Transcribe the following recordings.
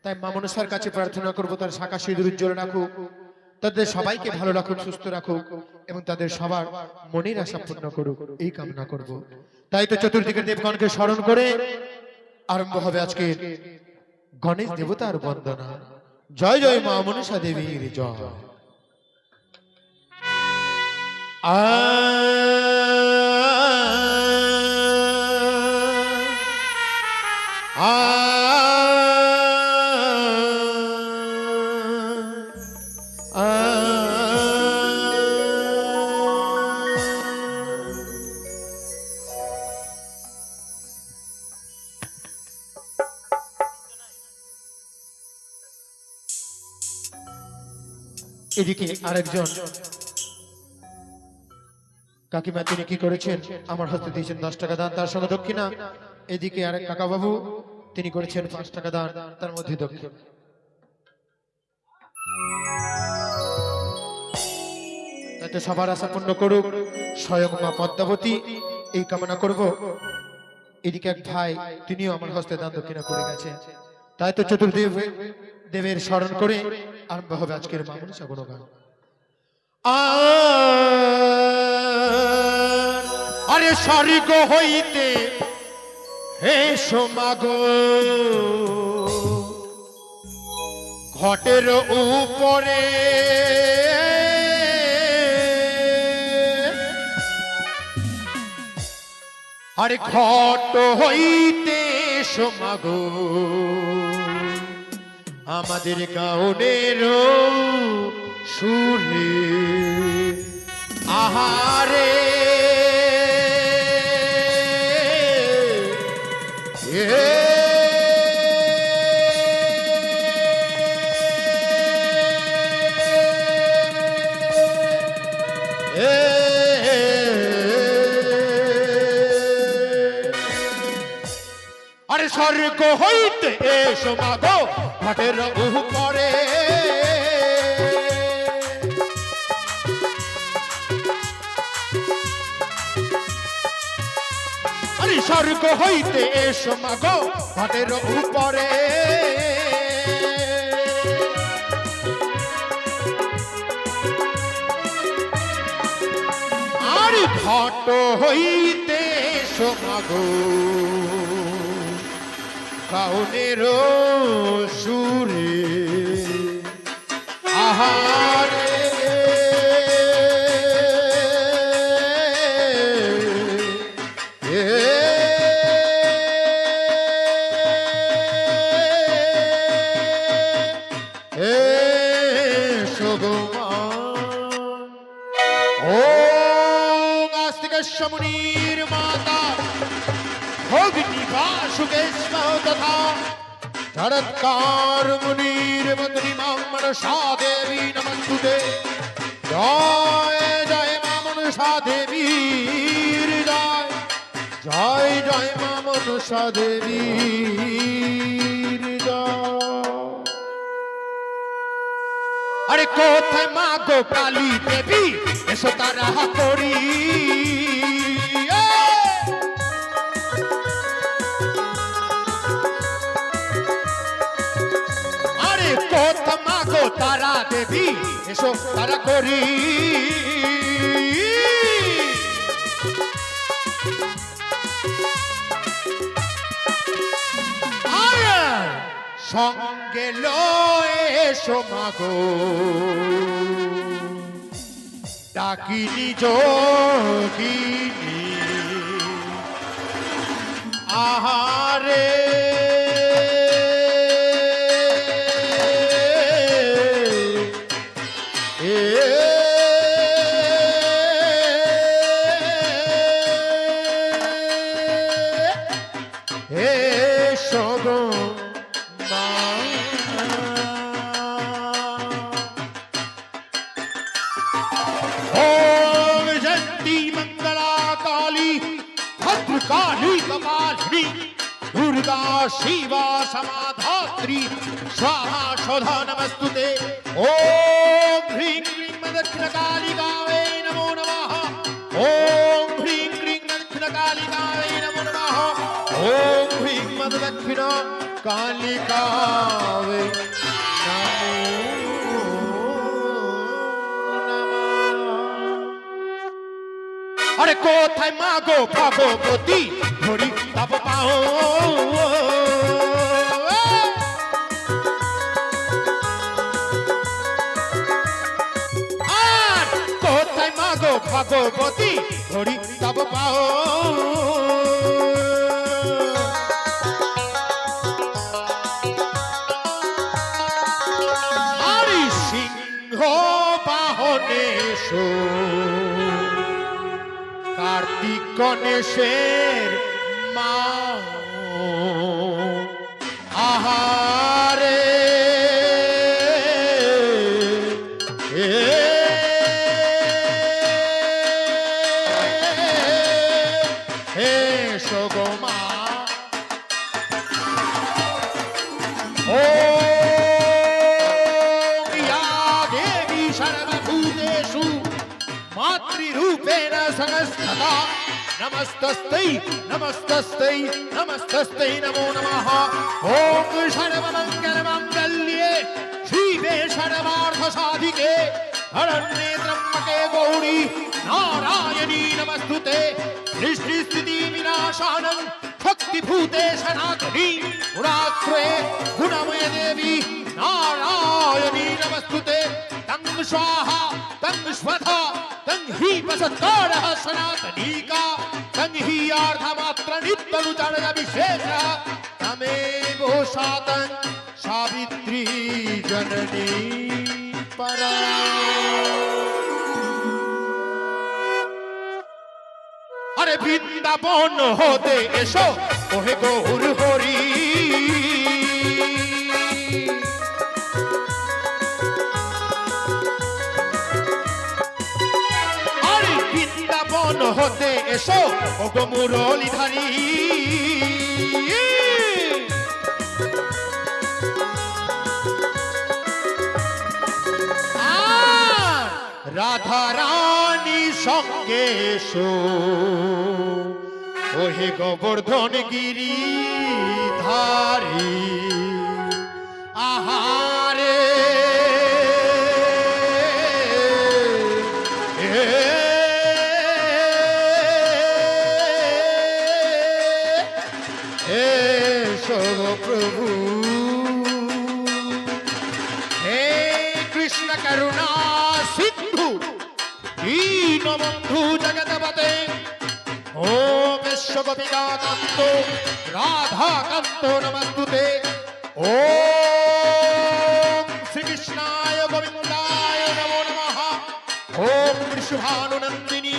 তাই মা মনসার কাছে প্রার্থনা করব তার শাখা সিঁদুর উজ্জ্বল রাখুক, তাদের সবাইকে ভালো রাখুক, সুস্থ রাখুক এবং তাদের সবার মনের আশা পূর্ণ করুক, এই কামনা করব। তাই তো চতুর্দিকের দেবগণকে স্মরণ করে আরম্ভ হবে আজকে গণেশ দেবতার বন্দনা। জয় জয় মা মনসা দেবীর জয়। আ এদিকে আরেকজন কাকিমা, তিনি কি করেছেন, আমার হস্তে দিয়েছেন 10 টাকা দান, তার সঙ্গে দক্ষিণা। এদিকে আরেক কাকা বাবু, তিনি করেছেন 5 টাকা দান, তার মধ্যে দক্ষিণ। তাতে সবার আশা পূর্ণ করুক স্বয়ং মা পদ্মাবতী, এই কামনা করব। এদিকে এক ভাই, তিনিও আমার হস্তে দান দক্ষিণা করে গেছেন। তাই তো চতুর্দেব দেবের স্মরণ করে আরম্ভ হবে আজকের মা মনসা গুণগান। আরে স্বর্গ হইতে হে সোমাগো, ঘটের উপরে আরে ঘট হইতে সোমাগো, আমাদের গাউনের সুরে আহারে আরে স্বর্গ হইতে এসো মাগো, ঘটের উপরে আরে স্বর্গ হইতে এসো মাগো, ঘটের উপরে আরে ঘট হইতে এসো মাগো, গাউনের সুরে আহারে মুনির মাতা তথা ঝড়ৎকার মুনির মন্ত্রী মা মনসা দেবী নমস্তুতে। জয় জয় মা মনসা দেবীর জয়, জয় জয় মা মনসা দেবীর জয়। আরে কোথায় মা গো কালী দেবী, এসো তারা করি তারা দেবী, এসো তারা করি সঙ্গে লয়ে এসো মাগো, ডাকিনি যোগিনী আহারে शिवा समाधात्री स्वाहा शोधा नमस्तुते। ओम ह्रीं क्लीं दक्षिणकालिकायै नमो नमः। ओम ह्रीं क्लीं दक्षिणकालिकायै नमो नमः। ओम ह्रीं दक्षिणकालिकायै কোথায় মা গো ভগবতী হরি তব পাও আর কোথায় মা গো ভগবতী হরি তব পাও হরি সিংহ বাহনেশো কার্তিক গণেশের মা আহারে হে সগমা ও দেবী সর্বভূতেষু মাতৃরূপেণ সংস্থিতা নমস্তস্मै নমস্তস্मै নমস্তস্मै নমো নমঃ ওম সর্বমঙ্গলমাঙ্গল্যে শিবে সর্বার্থসাধিকে শরণ্যে ত্র্যম্বকে গৌরী নারায়ণী নমস্তুতে সৃষ্টিস্থিতি বিনাশানং শক্তিভূতে সনাতনী গুণাত্রে গুণময়ে দেবী নারায়ণী নমস্তুতে তং স্বাহা তং স্বধা তং হি প্রসত্তারः সনাতনীকা তং হি আর্ধমাত্র নিত্যনুচরণ বিশেষ তমেব শাতং সাবিত্রী জননী পরা আরে বৃন্দাবন হতে এসো ওহে গৌর হরি আরে বৃন্দাবন হতে এসো ও গো মুরলীধারী রাধা রানী সঙ্গে এসো ওহে গোবর্ধন গিরিধারী আহারে এসো প্রভু হে কৃষ্ণ করুণা সিন্ধু দীনবন্ধু জগৎপতে ও বিশ্বগোপিকা কান্ত রাধা কান্ত নমস্তুতে ও শ্রীকৃষ্ণায় গোবিন্দায় নমো নমঃ ওম বৃষভানুনন্দিনী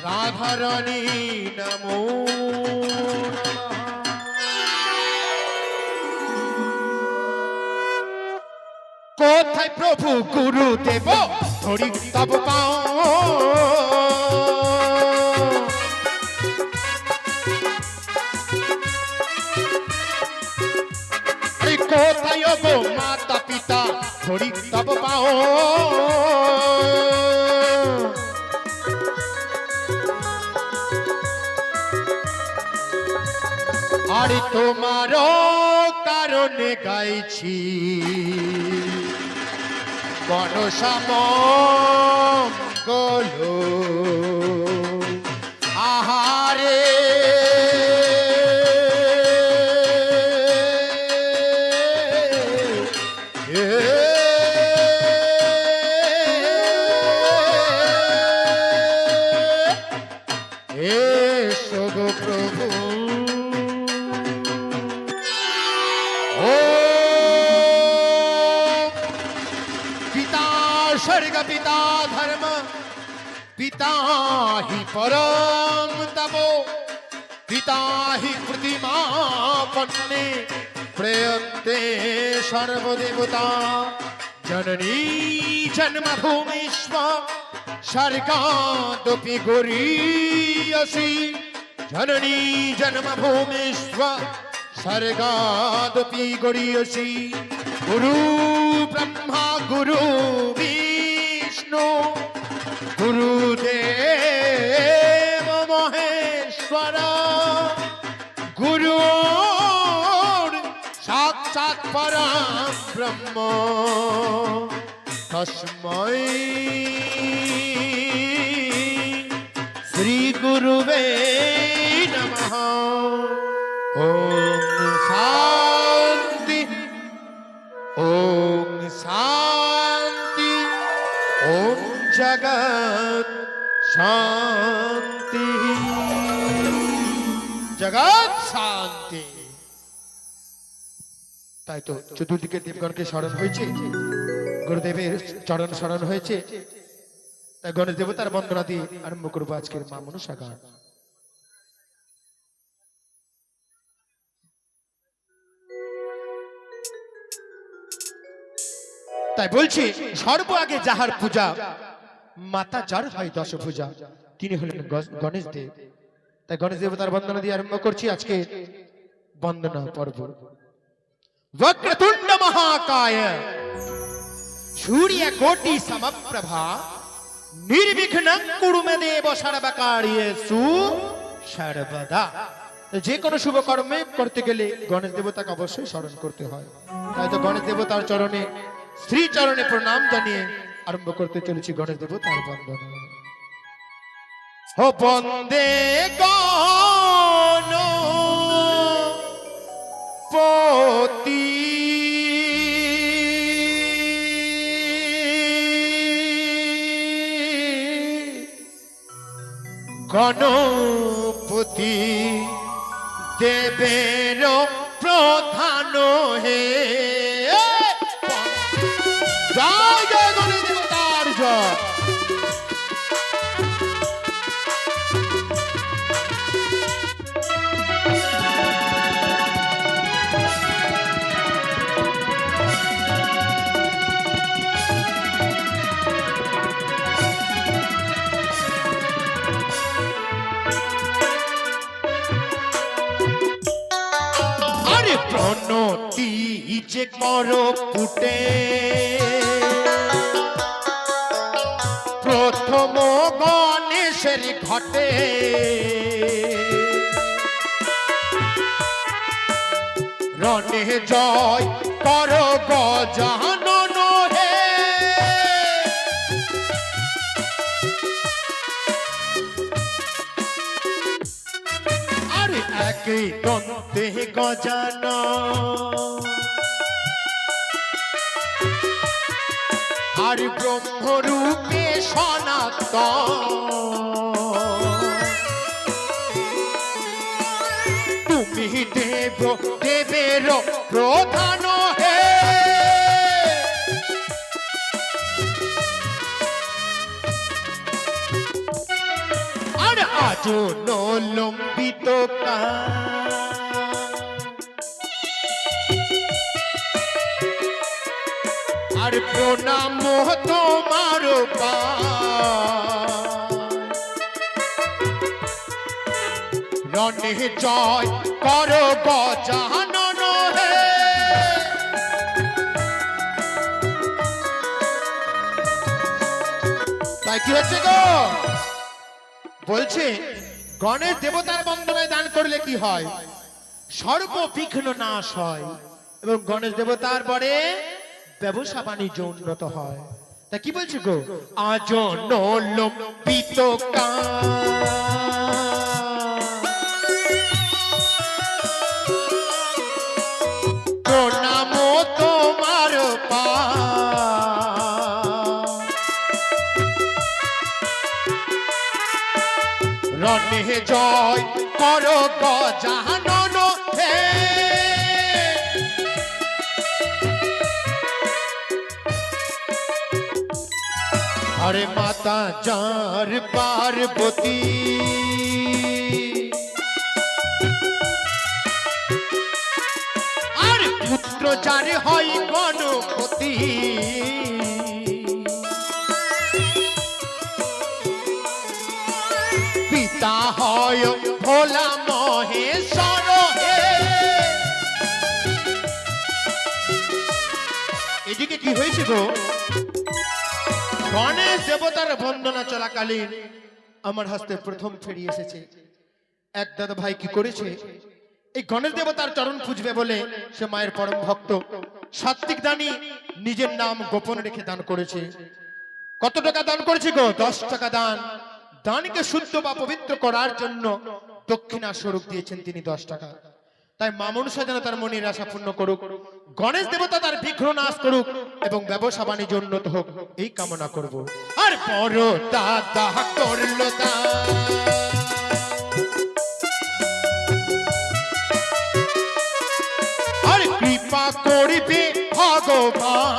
রাধারানী নমো নমঃ কোথায় প্রভু গুরুদেব হরি তব পাও কোথায় গো মাতা পিতা হরি তব পাও আরে তোমার কারণে গাইছি গণসামঙ্গল আহারে এসো গো প্রভু स्वर्ग पिता धर्म पिता ही परम तपो पिता ही प्रतिमा पन्ने प्रयन्ते सर्वदेवता जननी जन्मभूमिष्व स्वर्गादपि गरीयसी जननी जन्मभूमिष्व स्वर्गादपि गरीयसी गुरु ब्रह्मा गुरु विष्णु गुरुदेव महेश्वर गुरु साक्षात् परम ब्रह्म तस्मै श्री गुरु गुरुवे नमः। ओम शांति ओम शांति ओम जगत शांति जगत शांति। তাই তো চতুর্দিকে দেবগণকে স্মরণ হয়েছে, গুরুদেবের চরণ স্মরণ হয়েছে, তাই গণেশ দেবতার বন্দনা দিয়ে আরম্ভ করবো আজকের মা মনসা গান। তাই বলছি সর্ব আগে যাহার পূজা, মাতা যার হয় দশ পূজা, তিনি হলেন গণেশ দেব। তাই গণেশ দেবতার বন্দনা দিয়ে আরম্ভ করছি আজকে বন্দনা পর্ব। वक्रतुंड महाकाय सूर्य कोटि समप्रभा निर्विघ्नं कुरु मे देव सर्वकार्येषु सर्वदा। যে কোনো শুভ কর্মে করতে গেলে গণেশ দেবতাকে অবশ্যই স্মরণ করতে হয়। তাই তো গণেশ দেবতার চরণে শ্রী চরণে প্রণাম জানিয়ে আরম্ভ করতে চলেছি গণেশ দেবতার বন্দনা। ও বন্দে গণপতি গণপতি দেবের প্রধান হে। জয় জয় গণেশ দেবতার জয়। প্রণতি যে করো ফুটে প্রথম গণেশের ঘটে, রণে জয় করো গজানন হে। আরে একই দন্তে গজানন আর ব্রহ্মরূপে সনাতন, তুমি দেব দেবের প্রধান হে। আর আজ লম্বিত আর প্রণাম তোমার রণে জয় কর গজানন হে। তাই কি হচ্ছে গো, বলছে গণেশ দেবতার বন্দনায় দান করলে কি হয়, সর্ববিঘ্ন নাশ হয় এবং গণেশ দেবতার পরে ব্যবসা বাণিজ্য উন্নত হয়। তা কি বলছে গো, আজ লম্বিত প্রণাম তোমার রণে জয় কর গজানন হে। আরে মাতা যার পার্বতী আর পুত্র যার হয় গণপতি, পিতা হয় ভোলা মহেশ্বর হে। এদিকে কি হয়েছে গো, গণেশ দেবতার বন্দনা চলাকালীন আমার হাতে প্রথম ফেরি এসেছে। এক দাদা ভাই কি করেছে, এই গণেশ দেবতার চরণ খুঁজবে বলে সে মায়ের পরম ভক্ত সাত্বিক দানী নিজের নাম গোপন রেখে দান করেছে। কত টাকা দান করেছে গো, 10 টাকা দান, দানকে শুদ্ধ বা পবিত্র করার জন্য দক্ষিণা স্বরূপ দিয়েছেন তিনি 10 টাকা। তাই মা মনসা যেন তার মনের আশা পূর্ণ করুক, গণেশ দেবতা তার বিঘ্ন নাশ করুক এবং ব্যবসা বাণিজ্য উন্নত হোক, এই কামনা করব। আর বড় দাদা করলো আর কৃপা করিবে ভগবান,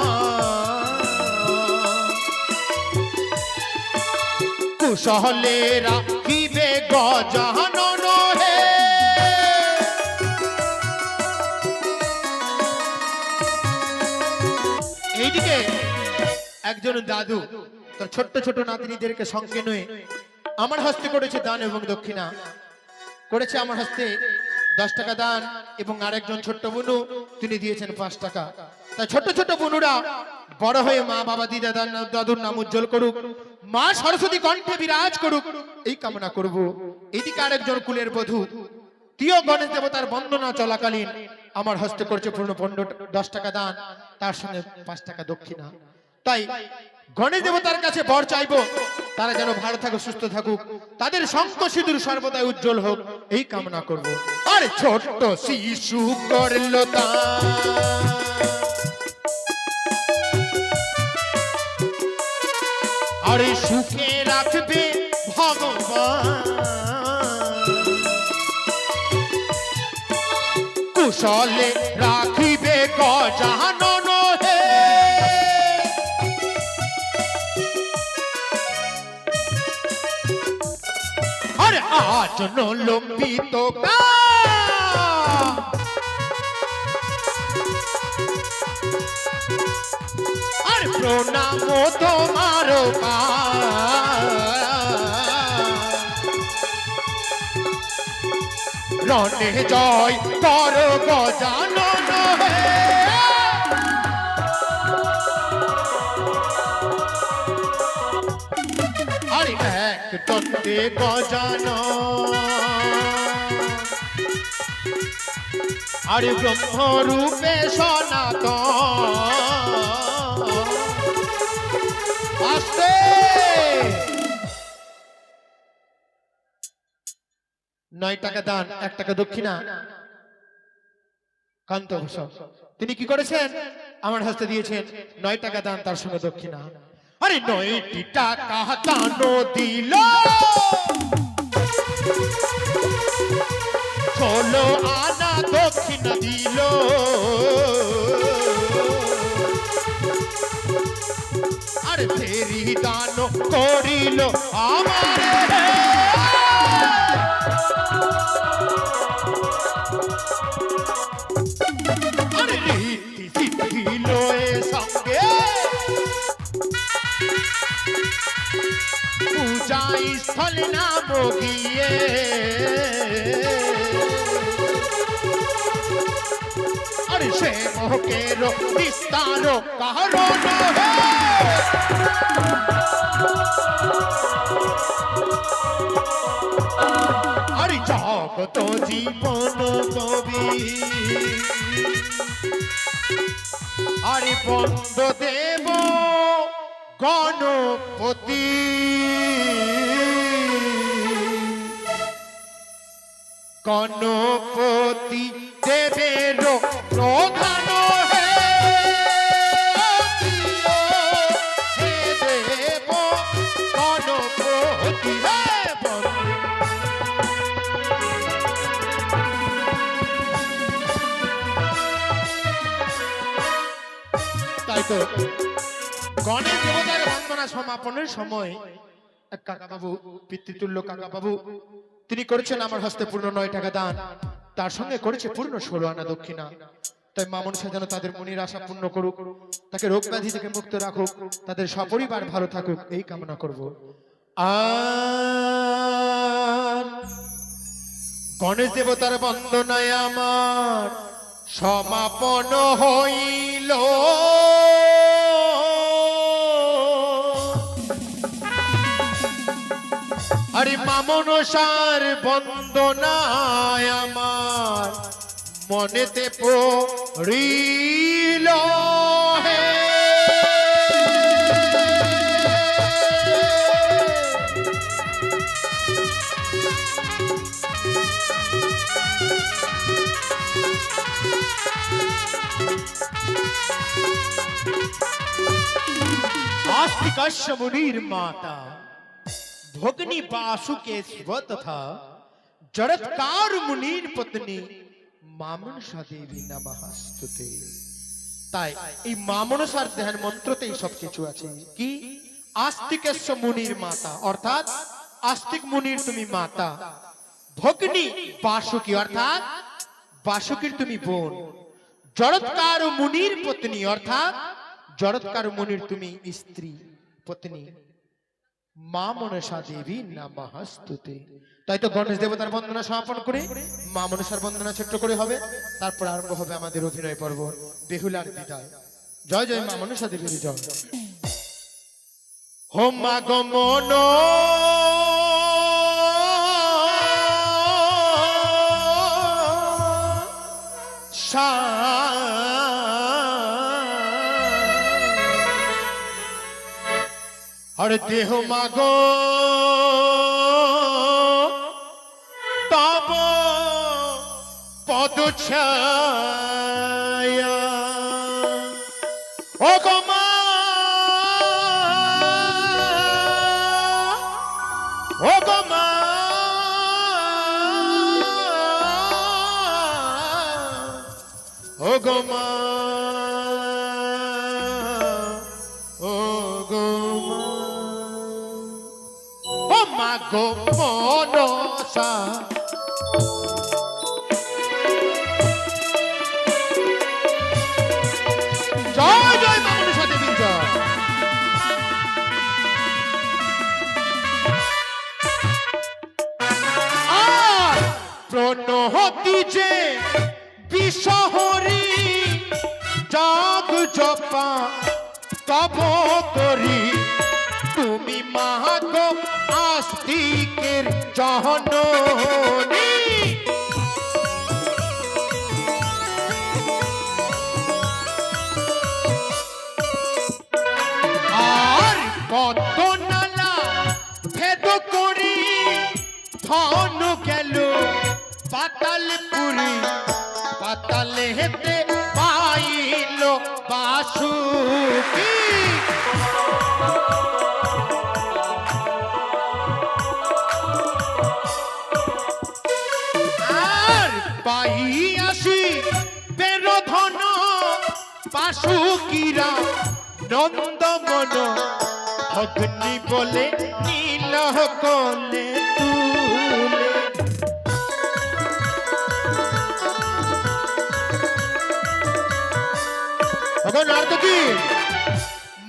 কুশলে রাখিবে গজানন হে। এইদিকে একজন দাদু তার ছোট্ট ছোট নাতনিদেরকে সঙ্গে নিয়ে আমার হস্তে করেছে দান এবং দক্ষিণা করেছে। আমার হস্তে 10 টাকা দান এবং আরেকজন ছোট্ট বুনু তিনি দিয়েছেন 5 টাকা। তাই ছোট ছোট বুনুরা বড় হয়ে মা বাবা দিদা দাদুর নাম উজ্জ্বল করুক, মা সরস্বতী কণ্ঠে বিরাজ করুক, এই কামনা করব। এদিকে আরেকজন কুলের বধূ তিও গণেশ দেবতার বন্দনা চলাকালীন আমার হস্তে করছে পূর্ণ 10 টাকা দান, তার সঙ্গে 5 টাকা দক্ষিণা। তাই গণেশ দেবতার কাছে বর চাইবো তারা যেন ভালো থাকুক, সুস্থ থাকুক, তাদের শঙ্খ সিঁদুর সর্বদাই উজ্জ্বল হোক, এই কামনা করব। আর ছোট্ট শিশু করলো দান, আরে সুখে রাখবে ভগবান, কুশলে রাখিবে গজানন হে। আরে আজ লম্বিত আর প্রণাম তোমার রণে জয় কর গজানন হে। আরে এক দণ্ডে গজানন, আরে ব্রহ্মরূপে সনাতন। আস্তে 9 টাকা দান, 1 টাকা দক্ষিণা। কান্ত ঘোষক তিনি কি করেছেন? আমার হস্তে দিয়েছেন 9 টাকা দান, তার সঙ্গে দক্ষিণা। আরে 9টি টাকা দান দিল, 16 আনা দক্ষিণা দিল। আরে ফেরি দান করিল আমার, আরে রীতি সিদ্ধিল সঙ্গে পূজা স্থল নাম গিয়ে। আরে সে মোহকের বিস্তার কারণ হে। আরে জগত জীবন কবি, আরে বন্দ দেব গণপতি, গণপতি দেবের প্রধান হে। হে দেব গণপতি হে। তাই তো গণেশ দেবতার বন্দনা সমাপনের সময় এক কাকা বাবু, পিতৃতুল্য কাকা বাবু, তিনি করেছেন আমার হস্তে পূর্ণ 9 টাকা দান, তার সঙ্গে করেছে পূর্ণ 16 আনা দক্ষিণা। তাই মা মনসা যেন তাদের মনের আশা পূর্ণ করুক, তাকে রোগ ব্যাধি থেকে মুক্ত রাখুক, তাদের সপরিবার ভালো থাকুক, এই কামনা করব। আর গণেশ দেবতার বন্দনায় আমার সমাপন হইল। আরে মা মনসার বন্দনায় আমার মনেতে পড়িল হে। आस्तिकस्य मुनिर माता भोगनी बासुके स्वत था जड़त्कार मुनिर पत्नी मामनसा देवी नमस्तुते। তাই এই মা মনসার ধ্যান মন্ত্রতেই সবকিছু আছে। কি? আস্তিকেশ্ব মুনির মাতা, অর্থাৎ আস্তিক মুনির তুমি মাতা, ভগ্নী বাসুকি অর্থাৎ বাসুকির তুমি বোন, জড়ৎকার মুনির পত্নী অর্থাৎ জড়ৎকার মুনির তুমি স্ত্রী পত্নী, মা মনসা দেবী নমস্তুতে। তাই তো গণেশ দেবতার বন্দনা সমাপন করে মা মনসার বন্দনা ছোট্ট করে হবে, তারপর আরম্ভ হবে আমাদের অভিনয় পর্ব বেহুলার বিদায়। জয় জয় মা মনসা দেবীর জয়। হোম মা গো মন আর দেহ মাগো তব পদ ছায়া ও গো মা ও গো মা ও গো মা ও গো মা গো মনসা জয় জয় মা মনসা দেবীর জয়। আর প্রণতি যে বিশহরি জগ জপা তব করি তুমি মা গো আস্তিকের জননী। আর পদ্মনালা ভেদ করি ধন গেল পাতালপুরি, পাতালে হেতে পাইল বাসুকি। পাইয়াছি বেরধন বাসুকিরা নন্দমন অগ্নি বলে নীল কোলে তুলে।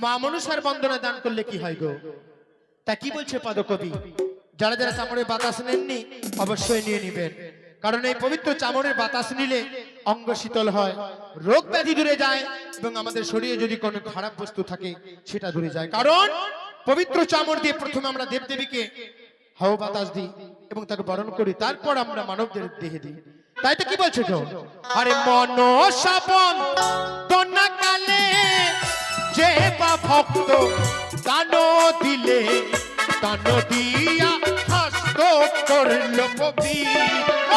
মা মনসার বন্দনা দান করলে কি হয় গো? তা কি বলছে পদকবি? যারা যারা চামড়ের বাতাস নেননি অবশ্যই নিয়ে নিবেন, কারণ এই পবিত্র চামড়ের বাতাস নিলে অঙ্গ শীতল হয়, রোগ ব্যাধি দূরে যায় এবং আমাদের শরীরে যদি কোনো খারাপ বস্তু থাকে সেটা দূরে যায়। কারণ পবিত্র চামড় দিয়ে প্রথমে আমরা দেবদেবীকে হাওয়া বাতাস দিই এবং তাকে বরণ করি, তারপর আমরা মানবদের দেহে দিই। তাই তো কি বলছে গো? আরে মনসা বন্দনা কালে যে বা ভক্ত দান দিলে দান দিয়া হস্ত করল পবিত্র।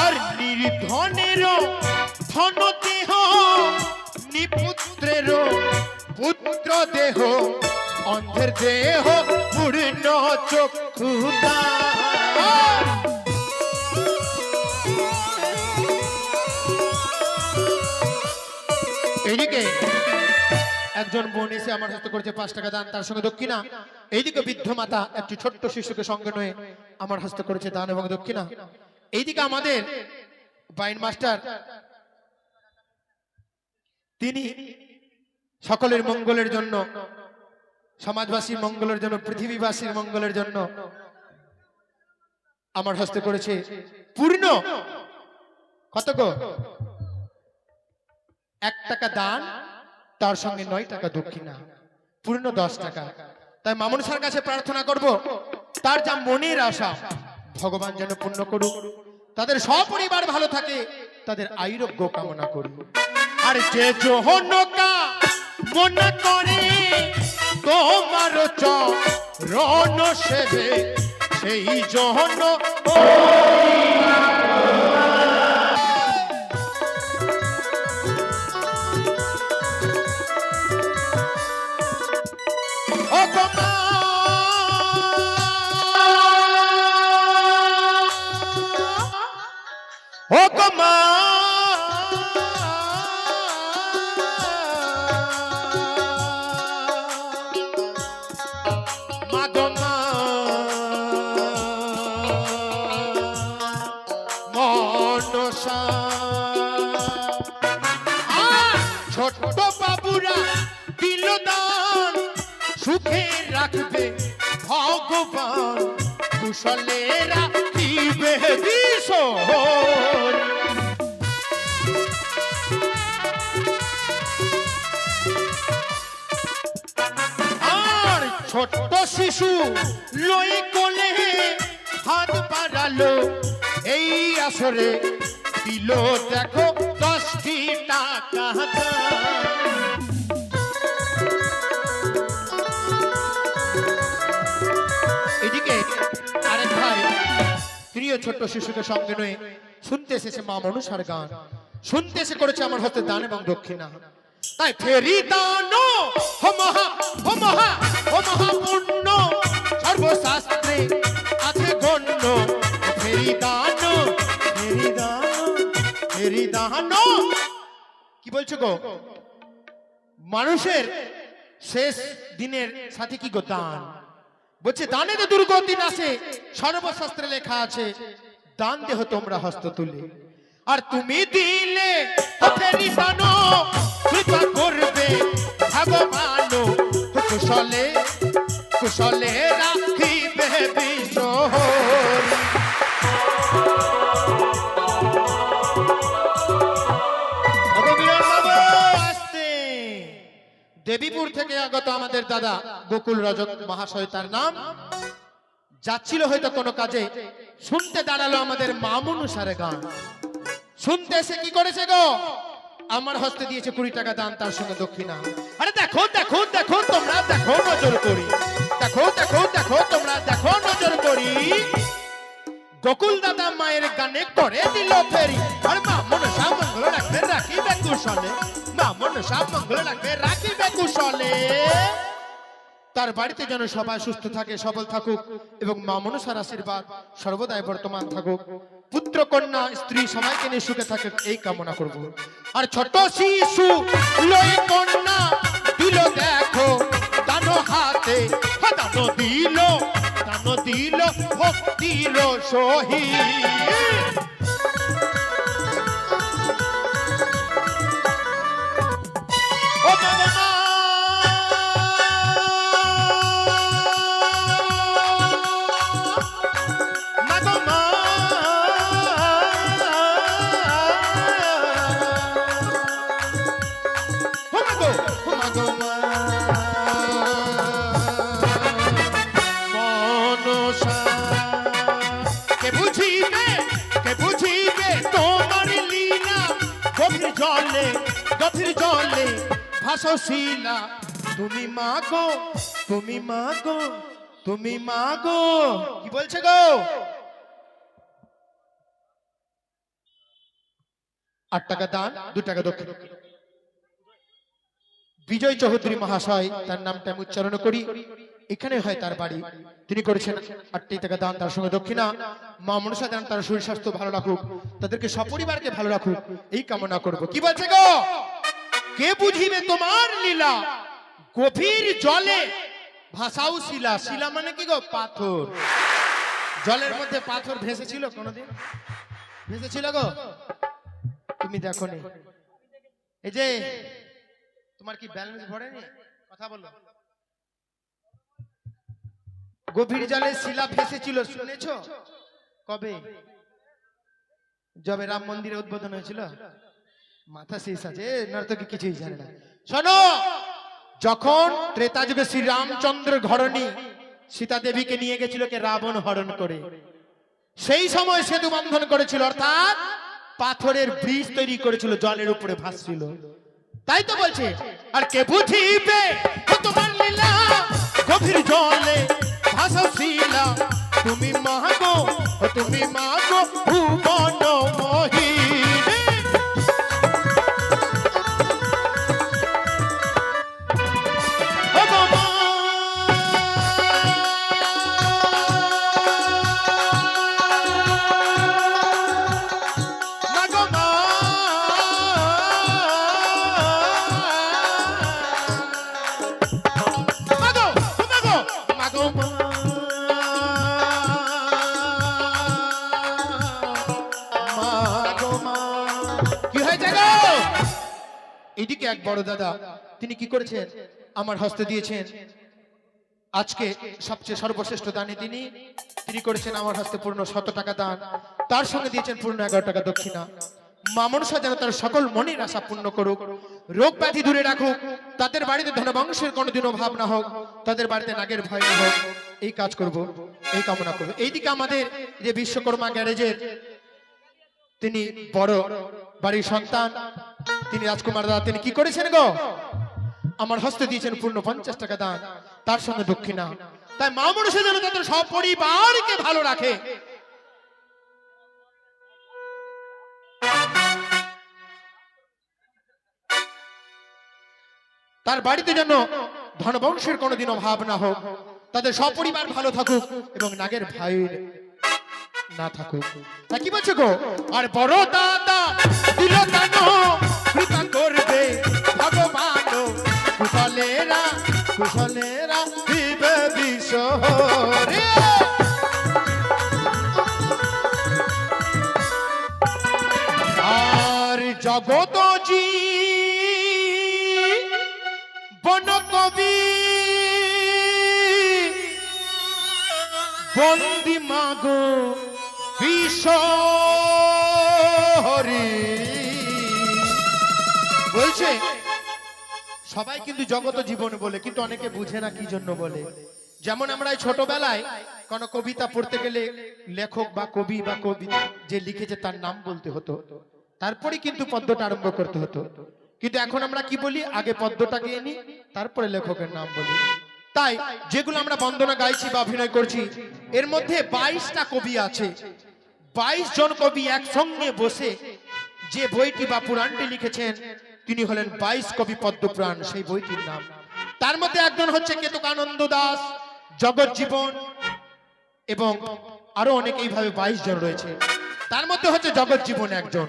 আর নির্ধনের ধন দেহ নিপুত্রের পুত্র দেহ অন্ধের দেহ পূর্ণ চক্ষুদা। এইদিকে একজন বোন এসে আমার হস্ত করেছে 5 টাকা দান, তার সঙ্গে দক্ষিণা। এইদিকে বৃদ্ধ মাতা একটি ছোট্ট শিশুকে সঙ্গে নিয়ে আমার হস্ত করেছে দান এবং দক্ষিণা। এইদিকে আমাদের বাইন মাস্টার, তিনি সকলের মঙ্গলের জন্য, সমাজবাসীর মঙ্গলের জন্য, পৃথিবীবাসীর মঙ্গলের জন্য আমার হস্তে করেছে পূর্ণ কত গো 1 টাকা দান, তার সঙ্গে 9 টাকা দক্ষিণা, পূর্ণ 10 টাকা। তাই মা মনসার কাছে প্রার্থনা করব তার যা মনের আশা ভগবান যেন পূর্ণ করুক, তাদের সপরিবার ভালো থাকে, তাদের আয়ুরোগ্য কামনা করি। আর যে জহনকা মনে করে তোমার চরণ সেবে সেই জন্য ছোট্ট বাবুরা দিল দান সুখে রাখবে ভগবান কুশলে রাখিবে আর ছোট্ট শিশু লই কোলে হাত বাড়ালো এই আসরে দিল দেখো 10টি টাকা। এদিকে আরেক ভাই তিনিও ছোট্ট শিশুকে সঙ্গে নয়ে শুনতে এসেছে মা মনসার গান, শুনতে এসে করেছে আমার হস্তে দান এবং দক্ষিণা। তাই ফেরি দান ও মহা ও মহা ও মহাপুণ্য সর্বশাস্ত্রে আছে গণ্য। ফেরি দান ফেরি দান ফেরি দান কি বলছো গো? মানুষের শেষ দিনের সাথে কি গো দান? বলছে দানে তো দুর্গতি নাশে, সর্বশাস্ত্রে লেখা আছে দান দেহ তোমরা হস্ত তুলে। আর তুমি দিলে ফেরি দান কৃপা করবে ভগবান কুশলে কুশলে রাখিবে বিশোর। দেবীপুর থেকে আগত আমাদের দাদা গোকুল রজক মহাশয় তার নাম, যাচ্ছিল হয়তো কোনো কাজে, শুনতে দাঁড়ালো আমাদের মামুনুসারে গান। শুনতে এসে কি করেছে গো? আমার হস্তে দিয়েছে 20 টাকা দান, তার সঙ্গে দক্ষিণা। আরে দেখো দেখো দেখো তোমরা দেখো নজর করি, দেখো দেখো দেখো তোমরা দেখো নজর করি। গোকুল দাদা মায়ের গানে করে দিল ফেরি। আর মা মনসা মঙ্গল রাখবে রাখিবে কুশলে, মা মনসা মঙ্গল রাখবে রাখিবে কুশলে। তার বাড়িতে যেন সবাই সুস্থ থাকে, সবল থাকুক এবং মা মনসার আশীর্বাদ সর্বদাই বর্তমান থাকুক। পুত্র কন্যা স্ত্রী সবাইকে নিয়ে সুখে থাকে এই কামনা করব। আর ছোট শিশু লই কন্যা দিল দেখো দানো হাতে, দানো দিল ভক্তির সহিত। ও বাবা গভীর জলে ভাসশীলা তুমি মাগো তুমি মাগো তুমি মাগো। কি বলছে গো? 8 টাকা দান 2 টাকা দক্ষিণ। বিজয় চৌধুরী মহাশয় তার নামটা আমি উচ্চারণ করি, এখানে হয় তার বাড়ি। তিনি করেছেন 8 টাকা দান, তার সঙ্গে দক্ষিণা। মা মনসা দান তার শরীর স্বাস্থ্য ভালো রাখুক, তাদেরকে সপরিবারকে ভালো রাখুক এই কামনা করব। কি বলছে গো? কে বুঝিবে তোমার লীলা গভীর জলে ভাসাও শিলা। শিলা মানে কি গো? পাথর। জলের মধ্যে পাথর ভেসেছিল কোনদিন? ভেসেছিল গো? তুমি দেখো নি? এই যে তোমার কি ব্যালেন্স ভরেনি? কথা বলো। গভীর জলে শিলা ভেসেছিল, শুনেছো? কবে? যবে রাম মন্দিরে উদ্বোধন হয়েছিল। মাথা শেষ আছে, নর্তকী কিছুই জানে না। শোনো, যখন ত্রেতা যুগে শ্রী রামচন্দ্র ঘরণী সীতা দেবীকে নিয়ে গেছিল কে রাবণ হরণ করে, সেই সময় সেতু বন্ধন করেছিল, অর্থাৎ পাথরের ব্রিজ তৈরি করেছিল, জলের উপরে ভাসছিল। তাই তো বলছে, আর কে বুঝিবে তোমার লীলা গভীর জলে ভাসশীলা তুমি মা গো, তুমি মা গো ভুবন মোহিনী। ও গো মা, মা গো মা, মা গো, মা গো, মা গো মা। এদিকে এক বড় দাদা, তিনি কি করেছেন, আমার হস্তে দিয়েছেন আজকে সবচেয়ে সর্বশ্রেষ্ঠ দানে তিনি করেছেন আমার হস্তে পূর্ণ 100 টাকা দান, তার সঙ্গে দিয়েছেন পূর্ণ 11 টাকা দক্ষিণা। মা মনসা যেন তার সকল মনের আশা পূর্ণ করুক, রোগ ব্যাধি দূরে রাখুক, তাদের বাড়িতে ধনবংশের কোনোদিনও ভাব না হোক, তাদের বাড়িতে নাগের ভয় না হোক, এই কাজ করব, এই কামনা করব। এইদিকে আমাদের যে বিশ্বকর্মা গ্যারেজের তিনি বড় বাড়ির সন্তান, তিনি রাজকুমার দাদা, তিনি কি করেছেন গো, আমার হস্তে দিয়েছেন পূর্ণ 50 টাকা দান, তার সঙ্গে দক্ষিণা। তাই মা মনসা যেন তাদের সব পরিবারকে ভালো রাখে। তার বাড়িতে যেন ধনবংশের কোনোদিন অভাব না হোক, তাদের সব পরিবার ভালো থাকুক এবং নাগের ভাই না থাকুক। তা কি বলছো গো, আর বড় দাদা দিল দান কৃপা করবে ভগবান, কুশলেরা কুশলেরা দিবে বিশ্বরে। আর জগত জি বন কবি বন্দি মাগো বিশ্বহরি বলছে। সবাই কিন্তু জগত জীবন বলে, কিন্তু অনেকে বুঝে না কি জন্য বলে। যেমন আমরা ছোটবেলায় কোন কবিতা পড়তে গেলে লেখক বা কবি বা কবি যে লিখেছে তার নাম বলতে হতো, তারপরে কিন্তু পদ্যটা আরম্ভ করতে হতো। কিন্তু এখন আমরা কি বলি, আগে পদ্যটা গিয়ে নি, তারপরে লেখকের নাম বলি। তাই যেগুলো আমরা বন্দনা গাইছি বা অভিনয় করছি, এর মধ্যে 22টা কবি আছে। 22 জন কবি একসঙ্গে বসে যে বইটি বা পুরাণটি লিখেছেন, তিনি হলেন 22 কবি পদ্মপুরাণ, সেই বইটির নাম। তার মধ্যে একজন হচ্ছে কেতকানন্দ দাস, জগৎ জীবন, এবং আরো অনেক, এইভাবে 22 জন রয়েছে। তার মধ্যে হচ্ছে জগৎ জীবন একজন।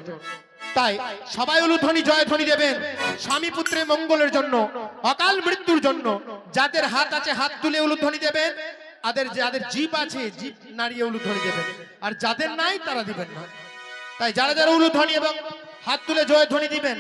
তাই সবাই উলুধ্বনি জয়ধ্বনি দেবেন স্বামী পুত্রের মঙ্গলের জন্য, অকাল মৃত্যুর জন্য। যাদের হাত আছে হাত তুলে উলুধ্বনি দেবেন, যাদের জিভ আছে জিভ নাড়িয়ে উলুধ্বনি দেবেন, আর যাদের নাই তারা দিবেন না। তাই যারা যারা উলুধ্বনি এবং হাত তুলে জয়ধ্বনি দিবেন